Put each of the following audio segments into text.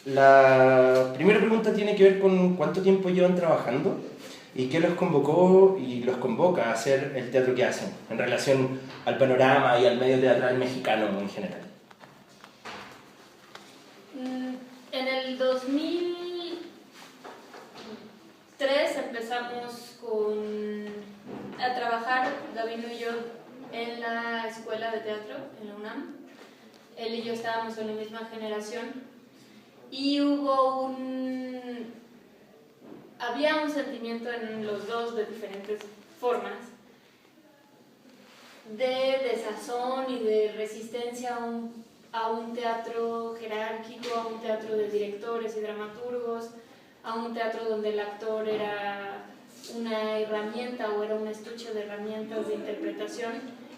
La primera pregunta tiene que ver con cuánto tiempo llevan trabajando y qué los convocó y los convoca a hacer el teatro que hacen en relación al panorama y al medio teatral mexicano en general. En el 2003 empezamos a trabajar, Gabino y yo, en la escuela de teatro, en la UNAM. Él y yo estábamos en la misma generación y había un sentimiento en los dos de diferentes formas de desazón y de resistencia a un teatro jerárquico, a un teatro de directores y dramaturgos, a un teatro donde el actor era una herramienta o era un estuche de herramientas de interpretación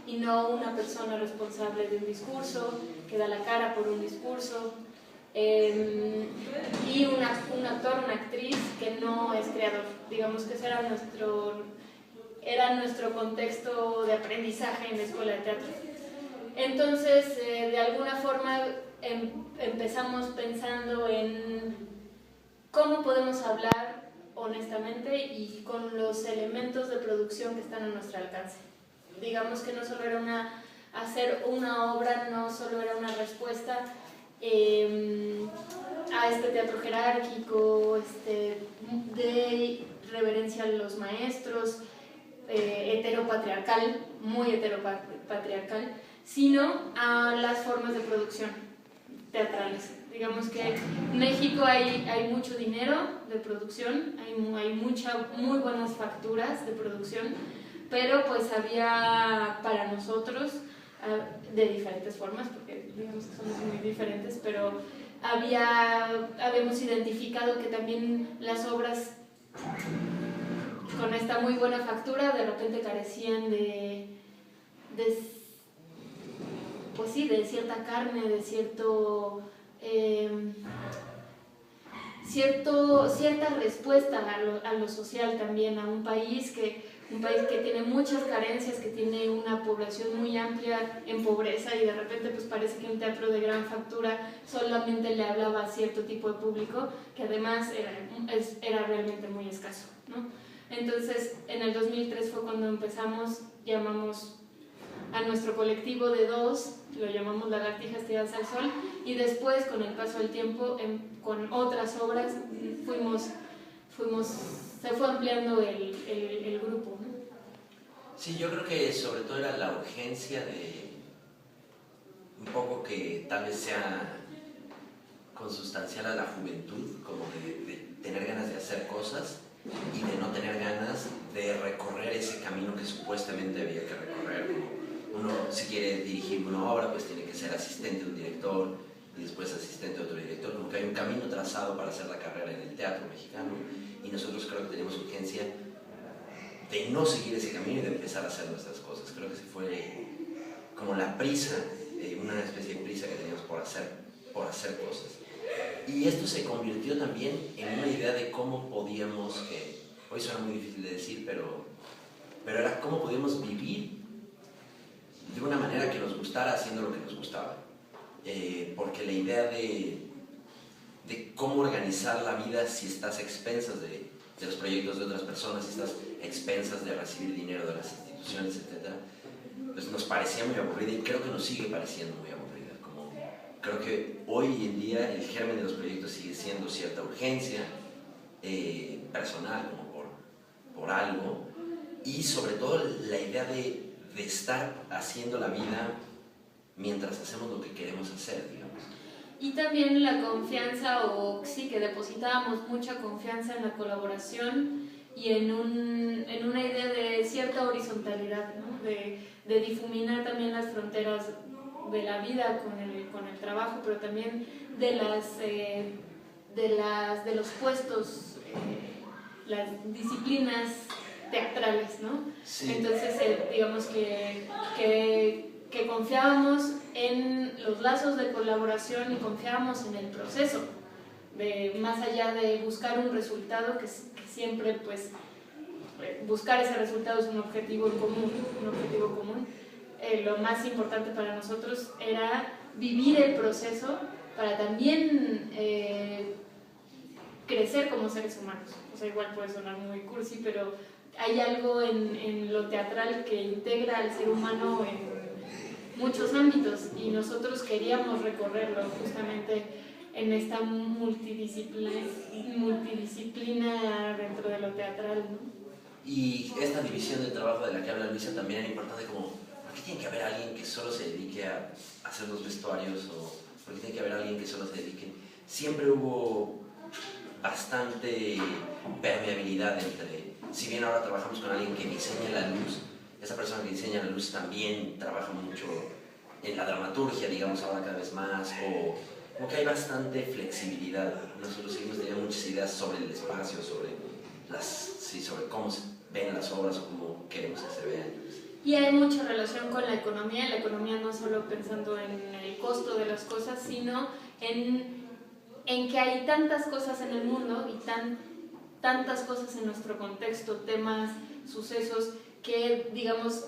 y no una persona responsable de un discurso, que da la cara por un discurso, y un actor, una actriz que no es creador. Digamos que ese era nuestro contexto de aprendizaje en la escuela de teatro. Entonces, de alguna forma, empezamos pensando en cómo podemos hablar honestamente y con los elementos de producción que están a nuestro alcance. Digamos que no solo era hacer una obra, no solo era una respuesta a este teatro jerárquico, de reverencia a los maestros, heteropatriarcal, muy heteropatriarcal, sino a las formas de producción teatrales. Digamos que en México hay mucho dinero de producción, hay muy buenas facturas de producción, pero pues había para nosotros, de diferentes formas, porque digamos que somos muy diferentes, pero habíamos identificado que también las obras con esta muy buena factura de repente carecían de cierta carne, de cierta respuesta a lo social también, a un país que tiene muchas carencias, que tiene una población muy amplia en pobreza y de repente pues parece que un teatro de gran factura solamente le hablaba a cierto tipo de público que además era realmente muy escaso, ¿no? Entonces en el 2003 fue cuando llamamos a nuestro colectivo de dos, lo llamamos Lagartijas Tiradas al Sol, y después con el paso del tiempo con otras obras se fue ampliando el grupo, ¿no? Sí, yo creo que sobre todo era la urgencia de un poco que tal vez sea consustancial a la juventud, como de tener ganas de hacer cosas y de no tener ganas de recorrer ese camino que supuestamente había que recorrer. Uno, si quiere dirigir una obra, pues tiene que ser asistente de un director y después asistente de otro director, como que hay un camino trazado para hacer la carrera en el teatro mexicano, y nosotros creo que tenemos urgencia de no seguir ese camino y de empezar a hacer nuestras cosas. Creo que se fue como la prisa, una especie de prisa que teníamos por hacer cosas. Y esto se convirtió también en una idea de cómo podíamos, que hoy suena muy difícil de decir, pero era cómo podíamos vivir de una manera que nos gustara haciendo lo que nos gustaba. Porque la idea de cómo organizar la vida si estás a expensas de los proyectos de otras personas, si estás a expensas de recibir dinero de las instituciones, etc., pues nos parecía muy aburrida, y creo que nos sigue pareciendo muy aburrida. Creo que hoy en día el germen de los proyectos sigue siendo cierta urgencia personal, como por algo, y sobre todo la idea de estar haciendo la vida mientras hacemos lo que queremos hacer, digamos. Y también la confianza, o sí, que depositábamos mucha confianza en la colaboración y en una idea de cierta horizontalidad, ¿no? De difuminar también las fronteras de la vida con el trabajo, pero también de los puestos, las disciplinas teatrales, ¿no? Sí. Entonces, digamos que confiábamos en los lazos de colaboración y confiábamos en el proceso, más allá de buscar un resultado, que siempre, pues, buscar ese resultado es un objetivo común. Lo más importante para nosotros era vivir el proceso para también crecer como seres humanos. O sea, igual puede sonar muy cursi, pero hay algo en lo teatral que integra al ser humano en muchos ámbitos, y nosotros queríamos recorrerlo justamente en esta multidisciplina dentro de lo teatral, ¿no? Y esta división del trabajo de la que habla Luisa también era importante, como, ¿por qué tiene que haber alguien que solo se dedique a hacer los vestuarios? ¿O por qué tiene que haber alguien que solo se dedique? Siempre hubo bastante permeabilidad entre, si bien ahora trabajamos con alguien que diseña la luz, esa persona que diseña la luz también trabaja mucho en la dramaturgia, digamos, ahora cada vez más, o como que hay bastante flexibilidad. Nosotros seguimos teniendo muchas ideas sobre el espacio, sobre cómo se ven las obras o cómo queremos que se vean. Y hay mucha relación con la economía no solo pensando en el costo de las cosas, sino en que hay tantas cosas en el mundo y tantas cosas en nuestro contexto, temas, sucesos, que, digamos,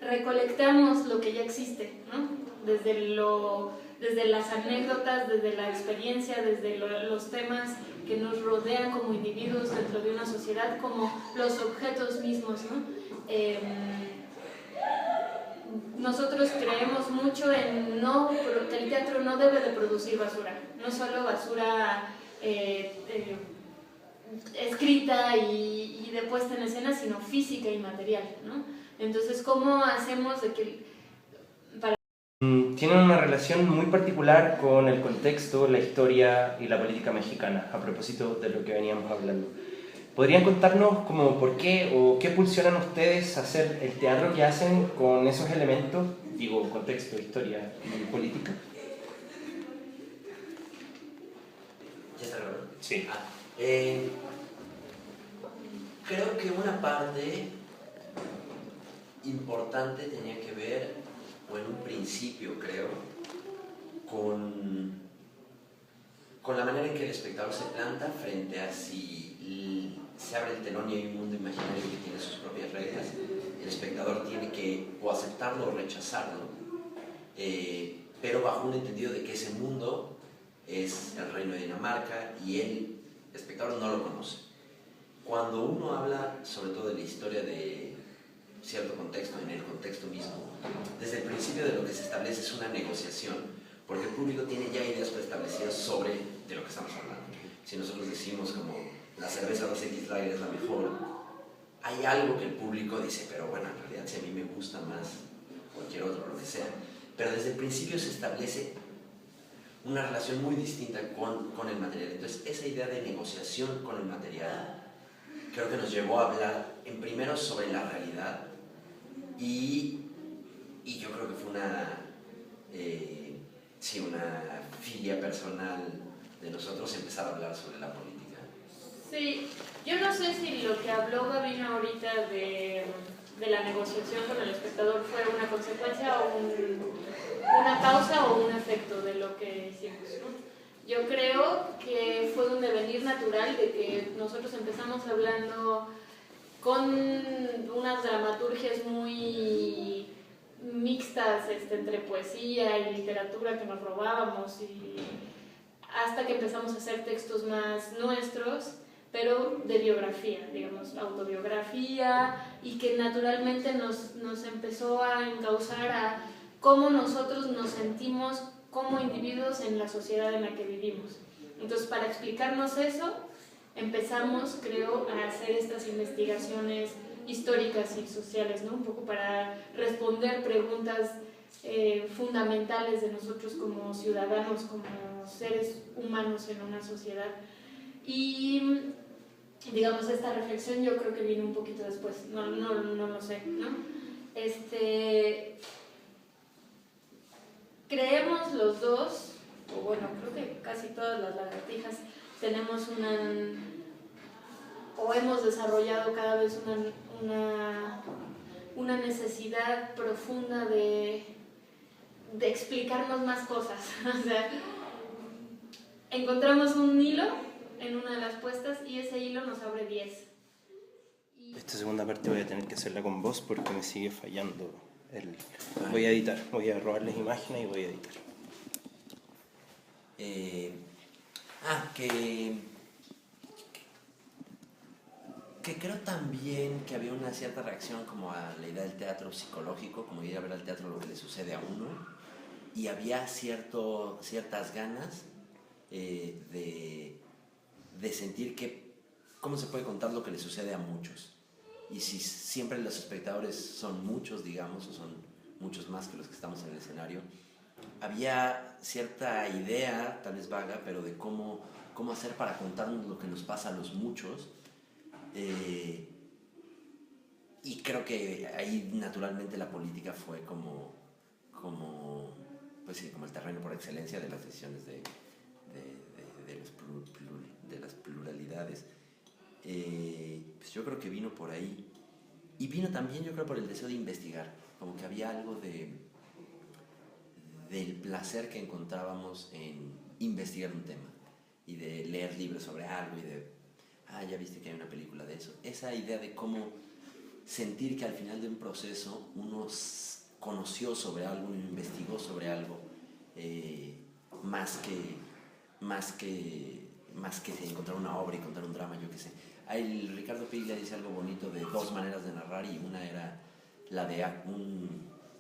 recolectamos lo que ya existe, ¿no? Desde las anécdotas, desde la experiencia, desde los temas que nos rodean como individuos dentro de una sociedad, como los objetos mismos, ¿no? Nosotros creemos mucho en que el teatro no debe de producir basura, no solo basura escrita y de puesta en escena, sino física y material, ¿no? Entonces, ¿cómo hacemos de que tienen una relación muy particular con el contexto, la historia y la política mexicana, a propósito de lo que veníamos hablando? ¿Podrían contarnos como por qué o qué pulsionan ustedes a hacer el teatro que hacen con esos elementos? Digo, contexto, historia y política. ¿Ya está grabando? Sí. Creo que una parte importante tenía que ver, o en un principio creo, con la manera en que el espectador se planta frente a si se abre el telón y hay un mundo imaginario que tiene sus propias reglas. El espectador tiene que o aceptarlo o rechazarlo, pero bajo un entendido de que ese mundo es el reino de Dinamarca y el espectador no lo conoce. Cuando uno habla sobre todo de la historia de cierto contexto, en el contexto mismo, desde el principio de lo que se establece es una negociación, porque el público tiene ya ideas preestablecidas sobre de lo que estamos hablando. Si nosotros decimos como la cerveza 2X Lager es la mejor, hay algo que el público dice, pero bueno, en realidad si a mí me gusta más cualquier otro, lo que sea. Pero desde el principio se establece una relación muy distinta con el material. Entonces, esa idea de negociación con el material creo que nos llevó a hablar en primero sobre la realidad y yo creo que fue una filia personal de nosotros empezar a hablar sobre la política. Sí, yo no sé si lo que habló Gabino ahorita de la negociación con el espectador fue una consecuencia o una causa o un efecto de lo que hicimos, ¿no? Yo creo que fue un devenir natural de que nosotros empezamos hablando con unas dramaturgias muy mixtas entre poesía y literatura que nos robábamos, y hasta que empezamos a hacer textos más nuestros, pero de biografía, digamos, autobiografía, y que naturalmente nos empezó a encauzar a cómo nosotros nos sentimos como individuos en la sociedad en la que vivimos. Entonces, para explicarnos eso, empezamos, creo, a hacer estas investigaciones históricas y sociales, ¿no? Un poco para responder preguntas fundamentales de nosotros como ciudadanos, como seres humanos en una sociedad. Y, digamos, esta reflexión yo creo que vino un poquito después, no lo sé, ¿no? Creemos los dos, o bueno, creo que casi todas las lagartijas tenemos o hemos desarrollado cada vez una necesidad profunda de explicarnos más cosas. O sea, encontramos un hilo en una de las puestas y ese hilo nos abre 10. Esta segunda parte voy a tener que hacerla con voz porque me sigue fallando. Voy a editar, voy a robarles imágenes y voy a editar. que creo también que había una cierta reacción como a la idea del teatro psicológico, como ir a ver al teatro lo que le sucede a uno, y había ciertas ganas de sentir que cómo se puede contar lo que le sucede a muchos. Y si siempre los espectadores son muchos, digamos, o son muchos más que los que estamos en el escenario, había cierta idea, tal vez vaga, pero de cómo hacer para contarnos lo que nos pasa a los muchos. Y creo que ahí naturalmente la política fue pues sí, como el terreno por excelencia de las decisiones de las pluralidades. Pues yo creo que vino por ahí. Y vino también, yo creo, por el deseo de investigar. Como que había algo del placer que encontrábamos en investigar un tema. Y de leer libros sobre algo y de, ya viste que hay una película de eso. Esa idea de cómo sentir que al final de un proceso uno conoció sobre algo, uno investigó sobre algo, más que encontrar una obra y contar un drama, yo qué sé. Ahí Ricardo Piglia dice algo bonito de dos maneras de narrar, y una era la de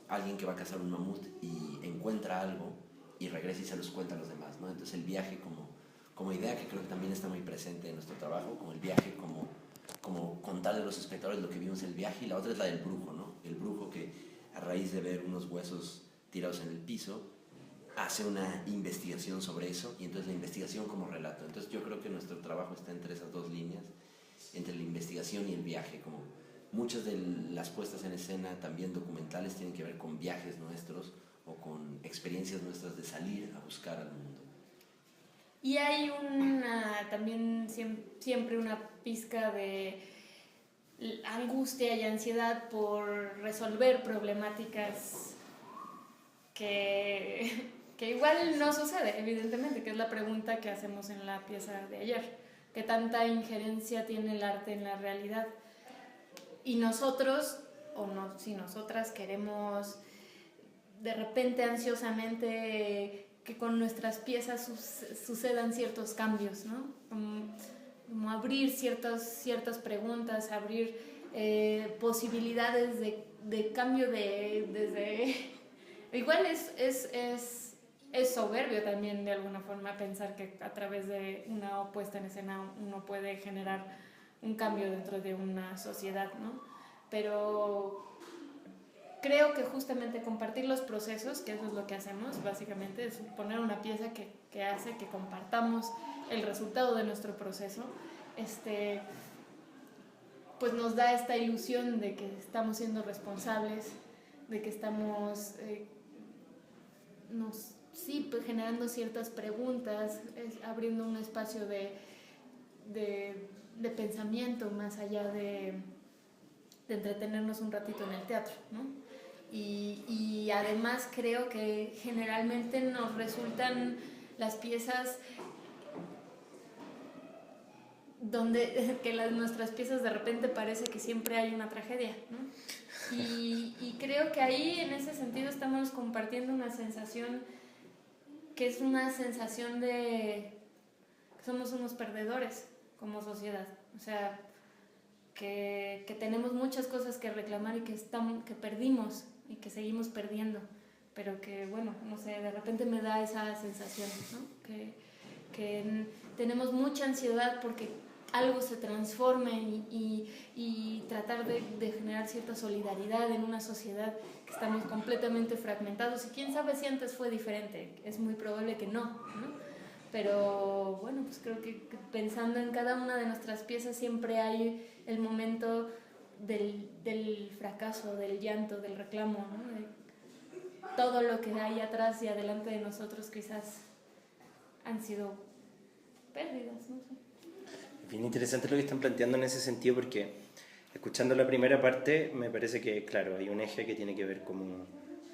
alguien que va a cazar un mamut y encuentra algo y regresa y se los cuenta a los demás, ¿no? Entonces el viaje como idea, que creo que también está muy presente en nuestro trabajo, como el viaje, como contarle a los espectadores lo que vimos en el viaje. Y la otra es la del brujo, ¿no? El brujo que a raíz de ver unos huesos tirados en el piso hace una investigación sobre eso, y entonces la investigación como relato. Entonces yo creo que nuestro trabajo está entre esas dos líneas, entre la investigación y el viaje. Como muchas de las puestas en escena también documentales tienen que ver con viajes nuestros o con experiencias nuestras de salir a buscar al mundo. Y hay también siempre una pizca de angustia y ansiedad por resolver problemáticas que igual no sucede, evidentemente, que es la pregunta que hacemos en la pieza de ayer. ¿Qué tanta injerencia tiene el arte en la realidad? Y nosotros, o no, si nosotras queremos de repente ansiosamente que con nuestras piezas sucedan ciertos cambios, ¿no? Como abrir ciertas preguntas, abrir posibilidades de cambio desde... Igual es soberbio también de alguna forma pensar que a través de una puesta en escena uno puede generar un cambio dentro de una sociedad, ¿no? Pero creo que justamente compartir los procesos, que eso es lo que hacemos básicamente, es poner una pieza que hace que compartamos el resultado de nuestro proceso, pues nos da esta ilusión de que estamos siendo responsables, de que estamos pues generando ciertas preguntas, abriendo un espacio de pensamiento más allá de entretenernos un ratito en el teatro, ¿no? Y además creo que generalmente nos resultan las piezas nuestras piezas de repente parece que siempre hay una tragedia, ¿no? Y creo que ahí en ese sentido estamos compartiendo una sensación que es una sensación de que somos unos perdedores como sociedad, o sea, que tenemos muchas cosas que reclamar y que perdimos y que seguimos perdiendo, pero que, bueno, no sé, de repente me da esa sensación, ¿no? Que tenemos mucha ansiedad porque algo se transforme y tratar de generar cierta solidaridad en una sociedad que estamos completamente fragmentados, y quién sabe si antes fue diferente, es muy probable que no, ¿no? Pero bueno, pues creo que pensando en cada una de nuestras piezas siempre hay el momento del fracaso, del llanto, del reclamo, ¿no? De todo lo que hay atrás y adelante de nosotros quizás han sido pérdidas, no sé. Bien interesante lo que están planteando en ese sentido, porque escuchando la primera parte me parece que, claro, hay un eje que tiene que ver con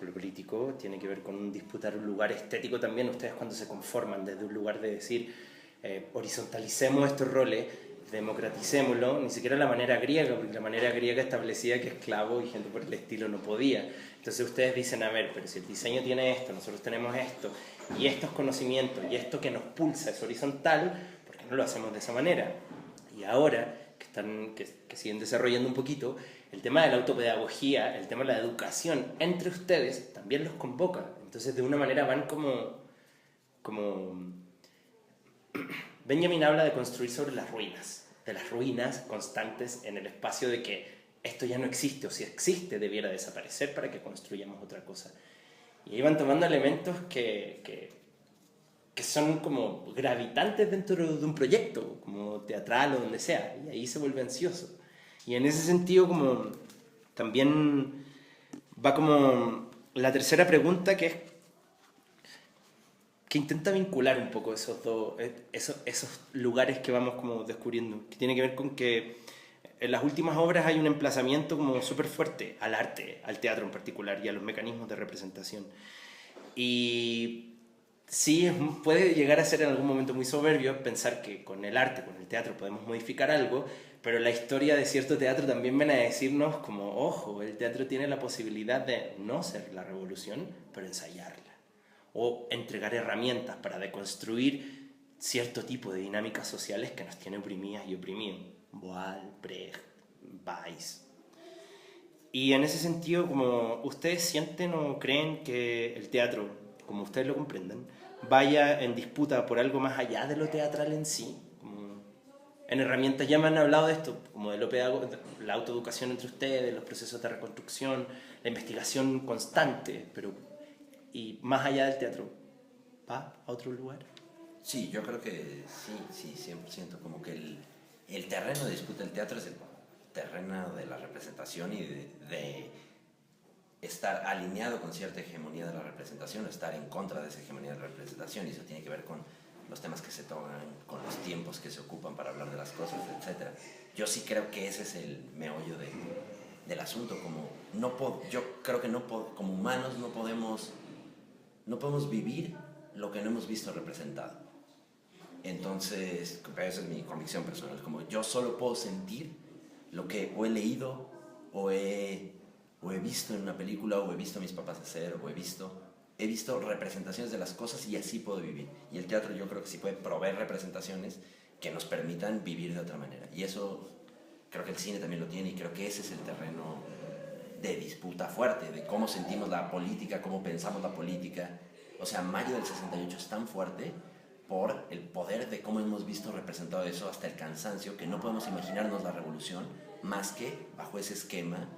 lo político, tiene que ver con disputar un lugar estético también. Ustedes cuando se conforman desde un lugar de decir horizontalicemos estos roles, democraticémoslo, ni siquiera la manera griega, porque la manera griega establecía que esclavos y gente por el estilo no podía. Entonces ustedes dicen, a ver, pero si el diseño tiene esto, nosotros tenemos esto, y estos conocimientos, y esto que nos pulsa es horizontal, ¿por qué no lo hacemos de esa manera? Y ahora que siguen desarrollando un poquito, el tema de la autopedagogía, el tema de la educación entre ustedes también los convoca. Entonces de una manera van como Benjamin habla de construir sobre las ruinas, de las ruinas constantes en el espacio de que esto ya no existe, o si existe debiera desaparecer para que construyamos otra cosa. Y ahí van tomando elementos que son como gravitantes dentro de un proyecto, como teatral o donde sea, y ahí se vuelve ansioso. Y en ese sentido como también va como la tercera pregunta, que intenta vincular un poco esos lugares que vamos como descubriendo, que tiene que ver con que en las últimas obras hay un emplazamiento como súper fuerte al arte, al teatro en particular y a los mecanismos de representación. Y sí, puede llegar a ser en algún momento muy soberbio pensar que con el arte, con el teatro podemos modificar algo, pero la historia de cierto teatro también viene a decirnos como, ojo, el teatro tiene la posibilidad de no ser la revolución, pero ensayarla. O entregar herramientas para deconstruir cierto tipo de dinámicas sociales que nos tienen oprimidas y oprimidos. Boal, Brecht, Weiss. Y en ese sentido, como ustedes sienten o creen que el teatro, como ustedes lo comprenden, vaya en disputa por algo más allá de lo teatral en sí. Como en herramientas ya me han hablado de esto, como de la autoeducación entre ustedes, los procesos de reconstrucción, la investigación constante, pero y más allá del teatro, ¿va a otro lugar? Sí, yo creo que sí, 100%. Como que el terreno de disputa del teatro es el terreno de la representación y de estar alineado con cierta hegemonía de la representación o estar en contra de esa hegemonía de la representación, y eso tiene que ver con los temas que se tocan, con los tiempos que se ocupan para hablar de las cosas, etc. Yo sí creo que ese es el meollo del asunto. Yo creo que como humanos no podemos vivir lo que no hemos visto representado. Entonces, esa es mi convicción personal, como yo solo puedo sentir lo que o he leído o he visto en una película, o he visto a mis papás hacer, o he visto representaciones de las cosas, y así puedo vivir. Y el teatro yo creo que sí puede proveer representaciones que nos permitan vivir de otra manera. Y eso creo que el cine también lo tiene, y creo que ese es el terreno de disputa fuerte, de cómo sentimos la política, cómo pensamos la política. O sea, Mayo del 68 es tan fuerte por el poder de cómo hemos visto representado eso hasta el cansancio, que no podemos imaginarnos la revolución más que bajo ese esquema,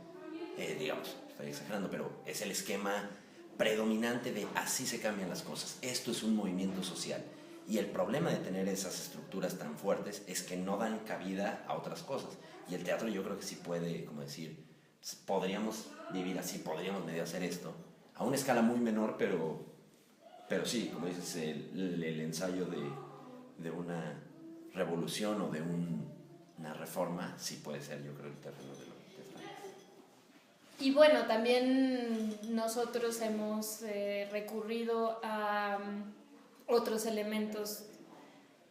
digamos, estoy exagerando, pero es el esquema predominante de así se cambian las cosas. Esto es un movimiento social. Y el problema de tener esas estructuras tan fuertes es que no dan cabida a otras cosas. Y el teatro yo creo que sí puede, como decir, podríamos vivir así, podríamos medio hacer esto, a una escala muy menor, pero sí, como dices, el ensayo de una revolución o de una reforma sí puede ser, yo creo, el terreno de lo que está. Y bueno, también nosotros hemos recurrido a otros elementos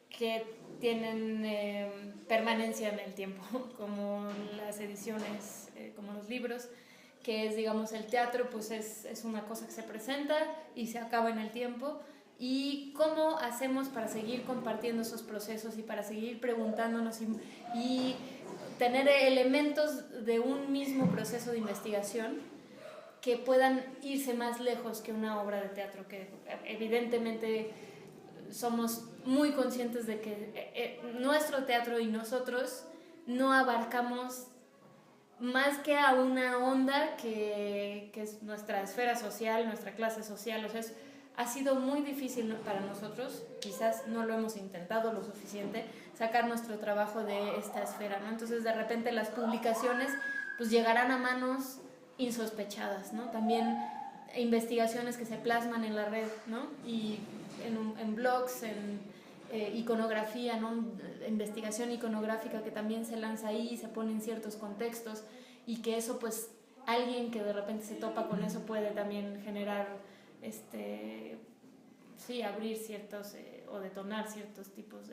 que tienen permanencia en el tiempo, como las ediciones, como los libros, que es, digamos, el teatro, pues es una cosa que se presenta y se acaba en el tiempo. Y cómo hacemos para seguir compartiendo esos procesos y para seguir preguntándonos y tener elementos de un mismo proceso de investigación que puedan irse más lejos que una obra de teatro, que evidentemente somos muy conscientes de que nuestro teatro y nosotros no abarcamos más que a una onda que es nuestra esfera social, nuestra clase social. O sea, ha sido muy difícil para nosotros, quizás no lo hemos intentado lo suficiente, sacar nuestro trabajo de esta esfera, ¿no? Entonces, de repente las publicaciones pues llegarán a manos insospechadas, ¿no? También investigaciones que se plasman en la red, ¿no? Y en blogs, en iconografía, ¿no? Investigación iconográfica que también se lanza ahí, se pone en ciertos contextos, y que eso, pues, alguien que de repente se topa con eso puede también generar, abrir ciertos o detonar ciertos tipos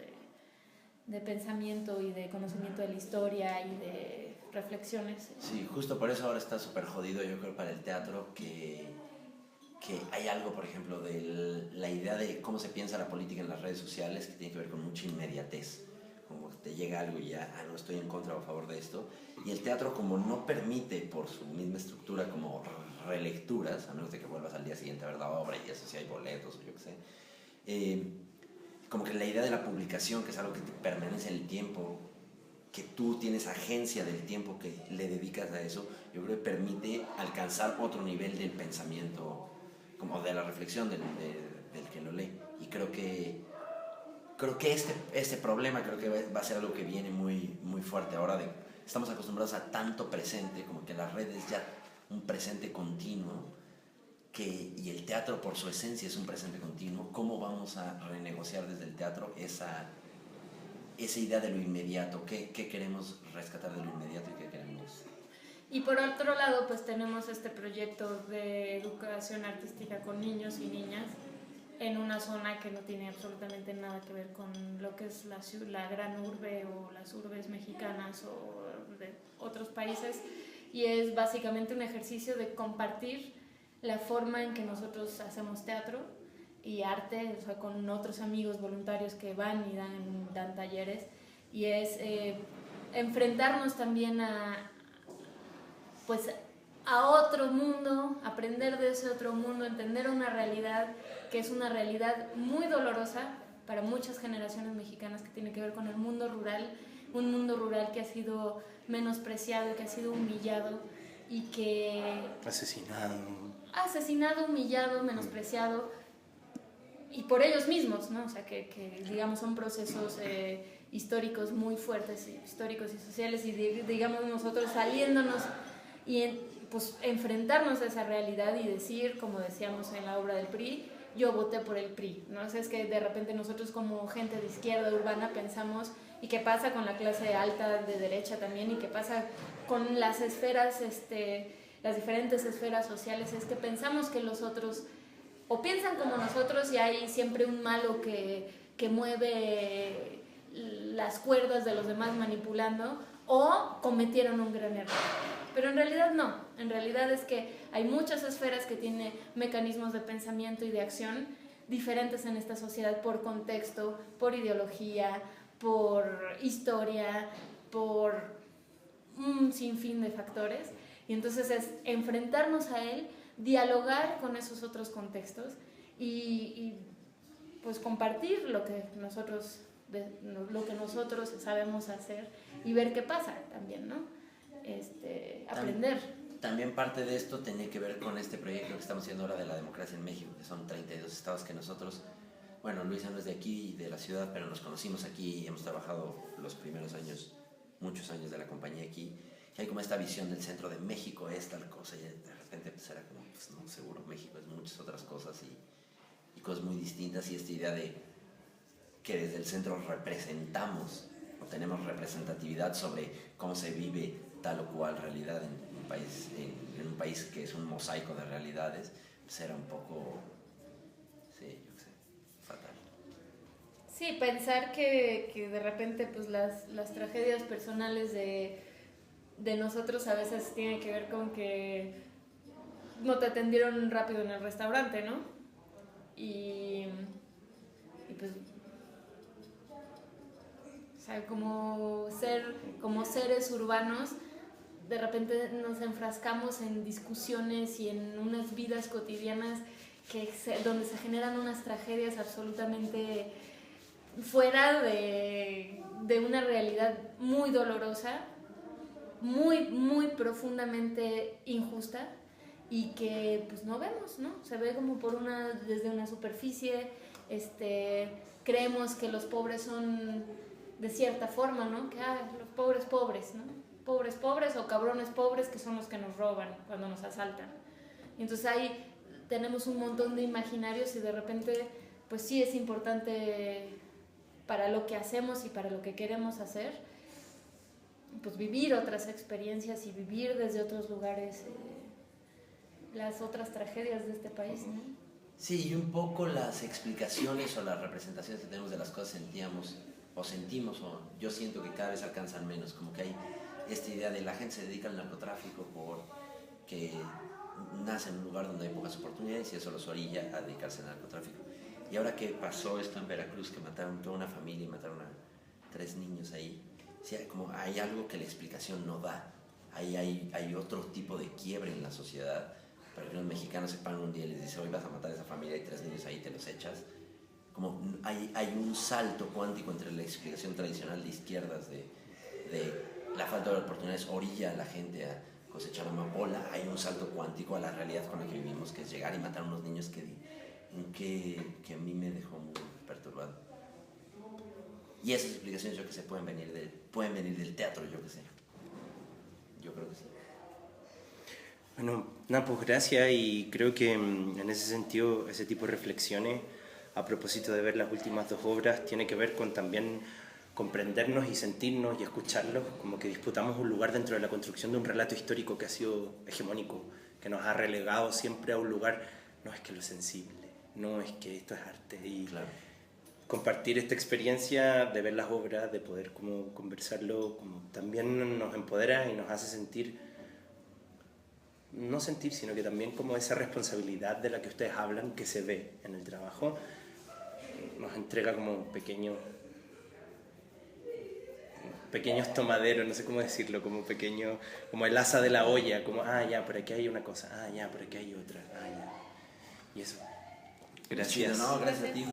de pensamiento y de conocimiento de la historia y de reflexiones. Sí, justo por eso ahora está súper jodido, yo creo, para el teatro, que hay algo, por ejemplo, de la idea de cómo se piensa la política en las redes sociales, que tiene que ver con mucha inmediatez. Como que te llega algo y ya, no estoy en contra o a favor de esto. Y el teatro, como no permite, por su misma estructura, como relecturas, a menos de que vuelvas al día siguiente a ver la obra y eso, si hay boletos o yo qué sé, como que la idea de la publicación, que es algo que te permanece en el tiempo, que tú tienes agencia del tiempo que le dedicas a eso, yo creo que permite alcanzar otro nivel del pensamiento, como de la reflexión del que lo lee. Y creo que este problema creo que va a ser algo que viene muy, muy fuerte ahora. Estamos acostumbrados a tanto presente, como que las redes ya un presente continuo, y el teatro por su esencia es un presente continuo. ¿Cómo vamos a renegociar desde el teatro esa idea de lo inmediato? ¿Qué queremos rescatar de lo inmediato y qué queremos? Y por otro lado, pues tenemos este proyecto de educación artística con niños y niñas en una zona que no tiene absolutamente nada que ver con lo que es la gran urbe o las urbes mexicanas o de otros países, y es básicamente un ejercicio de compartir la forma en que nosotros hacemos teatro y arte, o sea, con otros amigos voluntarios que van y dan talleres, y es enfrentarnos también pues a otro mundo, aprender de ese otro mundo, entender una realidad que es una realidad muy dolorosa para muchas generaciones mexicanas, que tiene que ver con el mundo rural, un mundo rural que ha sido menospreciado, que ha sido humillado y que... Asesinado, humillado, menospreciado, y por ellos mismos, ¿no? O sea, que digamos son procesos históricos muy fuertes, históricos y sociales, y digamos nosotros saliéndonos y pues enfrentarnos a esa realidad y decir, como decíamos en la obra del PRI, yo voté por el PRI, ¿no? O sea, es que de repente nosotros como gente de izquierda urbana pensamos, y qué pasa con la clase alta de derecha también, y qué pasa con las esferas, las diferentes esferas sociales, es que pensamos que los otros o piensan como nosotros y hay siempre un malo que mueve las cuerdas de los demás manipulando, o cometieron un gran error. Pero en realidad no, en realidad es que hay muchas esferas que tienen mecanismos de pensamiento y de acción diferentes en esta sociedad por contexto, por ideología, por historia, por un sinfín de factores, y entonces es enfrentarnos a él, dialogar con esos otros contextos y pues compartir lo que nosotros sabemos hacer y ver qué pasa también, ¿no? Aprender. También parte de esto tenía que ver con este proyecto que estamos haciendo ahora de la democracia en México, que son 32 estados que nosotros, bueno, Luisa no es de aquí, de la ciudad, pero nos conocimos aquí y hemos trabajado los primeros años, muchos años de la compañía aquí. Y hay como esta visión del centro de México es tal cosa, y de repente pues era como, pues no, seguro México es muchas otras cosas y cosas muy distintas, y esta idea de que desde el centro representamos o tenemos representatividad sobre cómo se vive tal o cual realidad en un país que es un mosaico de realidades, pues era un poco, sí, yo qué sé, fatal. Sí, pensar que de repente pues las tragedias personales de nosotros a veces tienen que ver con que no te atendieron rápido en el restaurante, ¿no? Y pues, o sea, como seres urbanos, de repente nos enfrascamos en discusiones y en unas vidas cotidianas donde se generan unas tragedias absolutamente fuera de una realidad muy dolorosa, muy, muy profundamente injusta, y que pues no vemos, ¿no? Se ve como desde una superficie, creemos que los pobres son de cierta forma, ¿no? Que los pobres, ¿no? Pobres o cabrones pobres, que son los que nos roban cuando nos asaltan. Y entonces ahí tenemos un montón de imaginarios, y de repente pues sí es importante para lo que hacemos y para lo que queremos hacer, pues vivir otras experiencias y vivir desde otros lugares las otras tragedias de este país, ¿no? Sí, y un poco las explicaciones o las representaciones que tenemos de las cosas sentíamos o sentimos, o yo siento que cada vez alcanzan menos, como que hay esta idea de la gente se dedica al narcotráfico porque nace en un lugar donde hay pocas oportunidades y eso los orilla a dedicarse al narcotráfico. Y ahora que pasó esto en Veracruz, que mataron toda una familia y mataron a 3 niños ahí, sí, como hay algo que la explicación no da. Ahí hay otro tipo de quiebre en la sociedad. Para que los mexicanos se paran un día y les dicen, hoy vas a matar a esa familia y 3 niños ahí, te los echas. Como hay un salto cuántico entre la explicación tradicional de izquierdas de la falta de oportunidades orilla a la gente a cosechar amapola. Hay un salto cuántico a la realidad con la que vivimos, que es llegar y matar a unos niños que a mí me dejó muy perturbado. Y esas explicaciones, yo que sé, pueden venir del teatro, yo que sé. Yo creo que sí. Bueno, nada, pues gracias, y creo que en ese sentido, ese tipo de reflexiones, a propósito de ver las últimas 2 obras, tiene que ver con también comprendernos y sentirnos y escucharlos, como que disputamos un lugar dentro de la construcción de un relato histórico que ha sido hegemónico, que nos ha relegado siempre a un lugar, no es que lo sensible, no es que esto es arte, y claro, compartir esta experiencia de ver las obras, de poder como conversarlo, como también nos empodera y nos hace sentir, no sentir, sino que también como esa responsabilidad de la que ustedes hablan, que se ve en el trabajo, nos entrega como pequeños tomaderos, no sé cómo decirlo, como pequeño, como el asa de la olla, como, ya, por aquí hay una cosa, ya, por aquí hay otra, ya. Y eso. Gracias. No, gracias a ti.